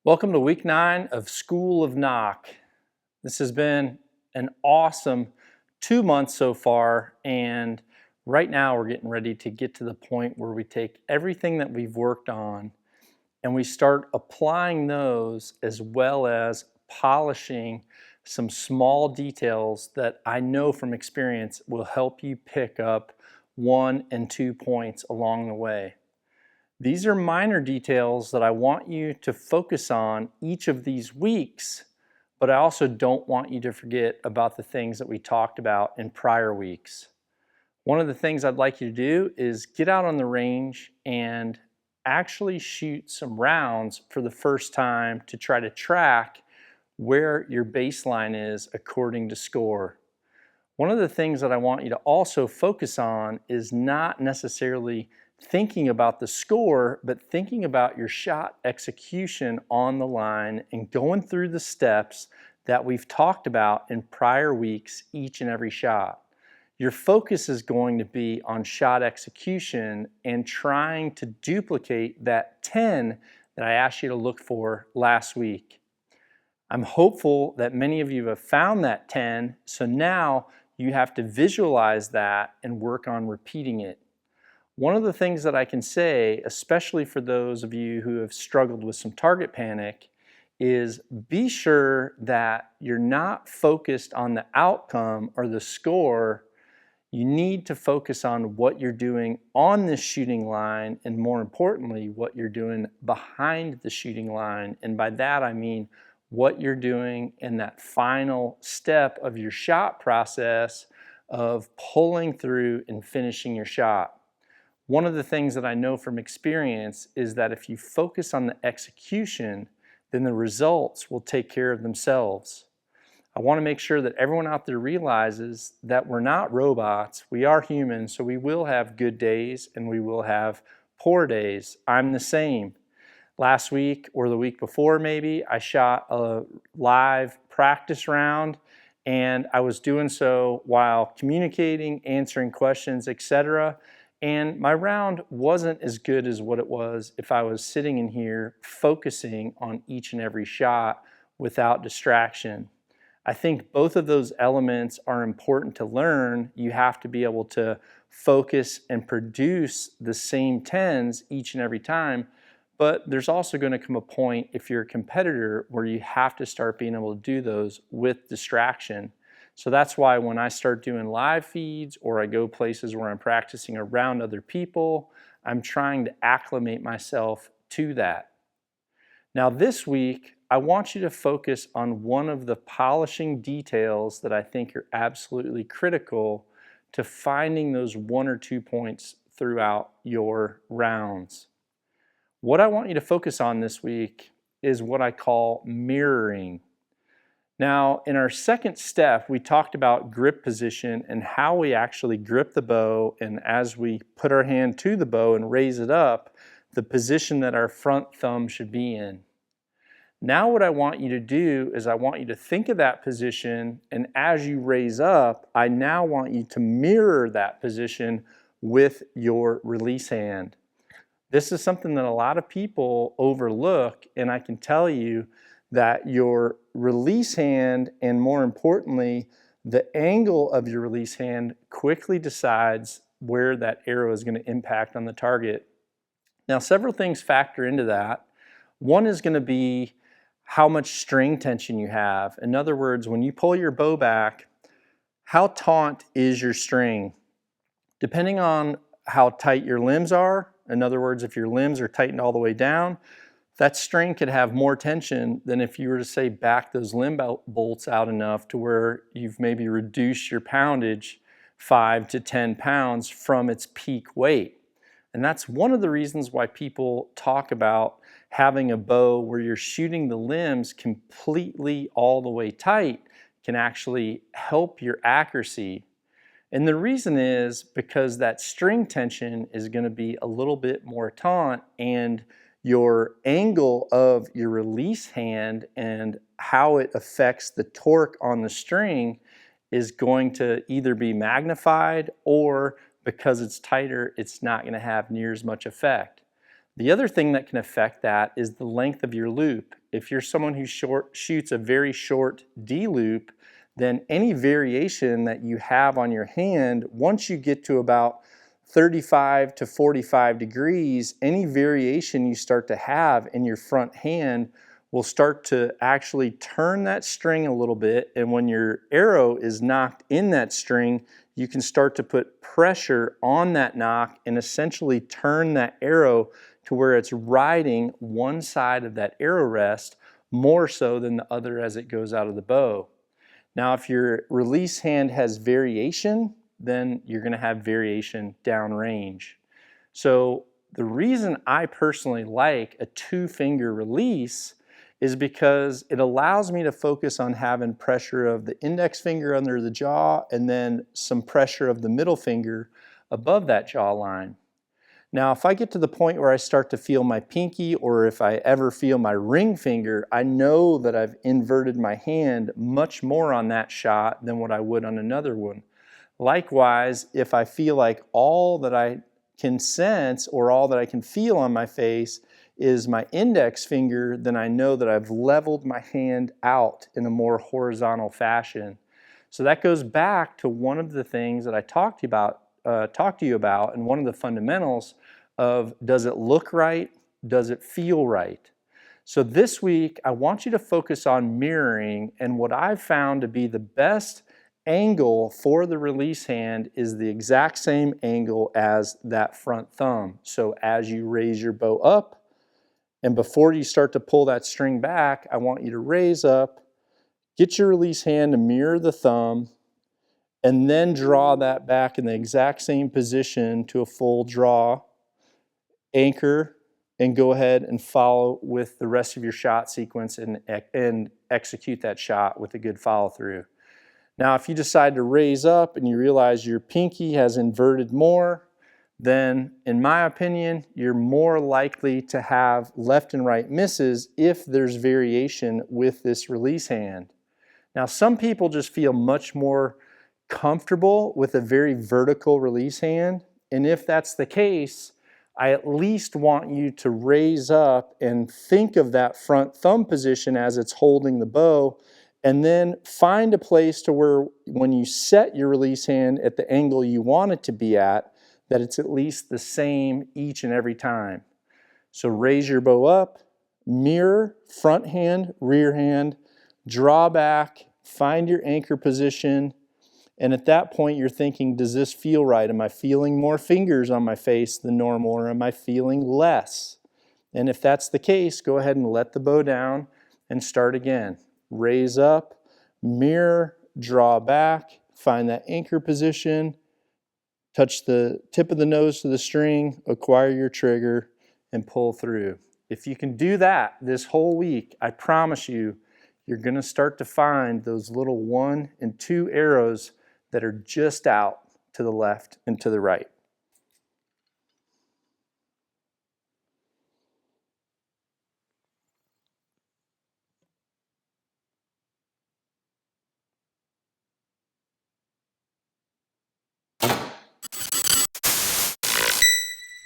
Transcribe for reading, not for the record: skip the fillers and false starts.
Welcome to week 9 of School of Nock. This has been an awesome 2 months so far, and right now we're getting ready to get to the point where we take everything that we've worked on and we start applying those as well as polishing some small details that I know from experience will help you pick up 1 and 2 points along the way. These are minor details that I want you to focus on each of these weeks, but I also don't want you to forget about the things that we talked about in prior weeks. One of the things I'd like you to do is get out on the range and actually shoot some rounds for the first time to try to track where your baseline is according to score. One of the things that I want you to also focus on is not necessarily thinking about the score, but thinking about your shot execution on the line and going through the steps that we've talked about in prior weeks, each and every shot. Your focus is going to be on shot execution and trying to duplicate that 10 that I asked you to look for last week. I'm hopeful that many of you have found that 10, so now you have to visualize that and work on repeating it. One of the things that I can say, especially for those of you who have struggled with some target panic, is be sure that you're not focused on the outcome or the score. You need to focus on what you're doing on this shooting line, and more importantly, what you're doing behind the shooting line. And by that I mean what you're doing in that final step of your shot process of pulling through and finishing your shot. One of the things that I know from experience is that if you focus on the execution, then the results will take care of themselves. I want to make sure that everyone out there realizes that we're not robots. We are humans, so we will have good days and we will have poor days. I'm the same. Last week or the week before maybe, I shot a live practice round, and I was doing so while communicating, answering questions, etc. And my round wasn't as good as what it was if I was sitting in here focusing on each and every shot without distraction. I think both of those elements are important to learn. You have to be able to focus and produce the same 10s each and every time, but there's also going to come a point if you're a competitor where you have to start being able to do those with distraction. So that's why when I start doing live feeds or I go places where I'm practicing around other people, I'm trying to acclimate myself to that. Now this week, I want you to focus on one of the polishing details that I think are absolutely critical to finding those 1 or 2 points throughout your rounds. What I want you to focus on this week is what I call mirroring. Now, in our second step, we talked about grip position and how we actually grip the bow, and as we put our hand to the bow and raise it up, the position that our front thumb should be in. Now what I want you to do is I want you to think of that position, and as you raise up, I now want you to mirror that position with your release hand. This is something that a lot of people overlook, and I can tell you that your release hand, and more importantly, the angle of your release hand quickly decides where that arrow is going to impact on the target. Now, several things factor into that. One is going to be how much string tension you have. In other words, when you pull your bow back, how taut is your string? Depending on how tight your limbs are, in other words, if your limbs are tightened all the way down, that string could have more tension than if you were to say back those limb bolts out enough to where you've maybe reduced your poundage 5 to 10 pounds from its peak weight. And that's one of the reasons why people talk about having a bow where you're shooting the limbs completely all the way tight can actually help your accuracy. And the reason is because that string tension is going to be a little bit more taut, and your angle of your release hand and how it affects the torque on the string is going to either be magnified, or because it's tighter, it's not going to have near as much effect. The other thing that can affect that is the length of your loop. If you're someone who shoots a very short D loop, then any variation that you have on your hand, once you get to about 35 to 45 degrees, any variation you start to have in your front hand will start to actually turn that string a little bit. And when your arrow is knocked in that string, you can start to put pressure on that nock and essentially turn that arrow to where it's riding one side of that arrow rest more so than the other as it goes out of the bow. Now, if your release hand has variation, then you're going to have variation downrange. So the reason I personally like a 2-finger release is because it allows me to focus on having pressure of the index finger under the jaw and then some pressure of the middle finger above that jaw line. Now, if I get to the point where I start to feel my pinky, or if I ever feel my ring finger, I know that I've inverted my hand much more on that shot than what I would on another one. Likewise, if I feel like all that I can sense or all that I can feel on my face is my index finger, then I know that I've leveled my hand out in a more horizontal fashion. So that goes back to one of the things that I talked to you about, and one of the fundamentals of, does it look right? Does it feel right? So this week, I want you to focus on mirroring, and what I've found to be the best angle for the release hand is the exact same angle as that front thumb. So as you raise your bow up, and before you start to pull that string back, I want you to raise up, get your release hand to mirror the thumb, and then draw that back in the exact same position to a full draw, anchor, and go ahead and follow with the rest of your shot sequence and execute that shot with a good follow through. Now, if you decide to raise up and you realize your pinky has inverted more, then in my opinion, you're more likely to have left and right misses if there's variation with this release hand. Now, some people just feel much more comfortable with a very vertical release hand, and if that's the case, I at least want you to raise up and think of that front thumb position as it's holding the bow, and then find a place to where when you set your release hand at the angle you want it to be at, that it's at least the same each and every time. So raise your bow up, mirror, front hand, rear hand, draw back, find your anchor position, and at that point you're thinking, does this feel right? Am I feeling more fingers on my face than normal, or am I feeling less? And if that's the case, go ahead and let the bow down and start again. Raise up, mirror, draw back, find that anchor position, touch the tip of the nose to the string, acquire your trigger, and pull through. If you can do that this whole week, I promise you, you're going to start to find those little 1 and 2 arrows that are just out to the left and to the right.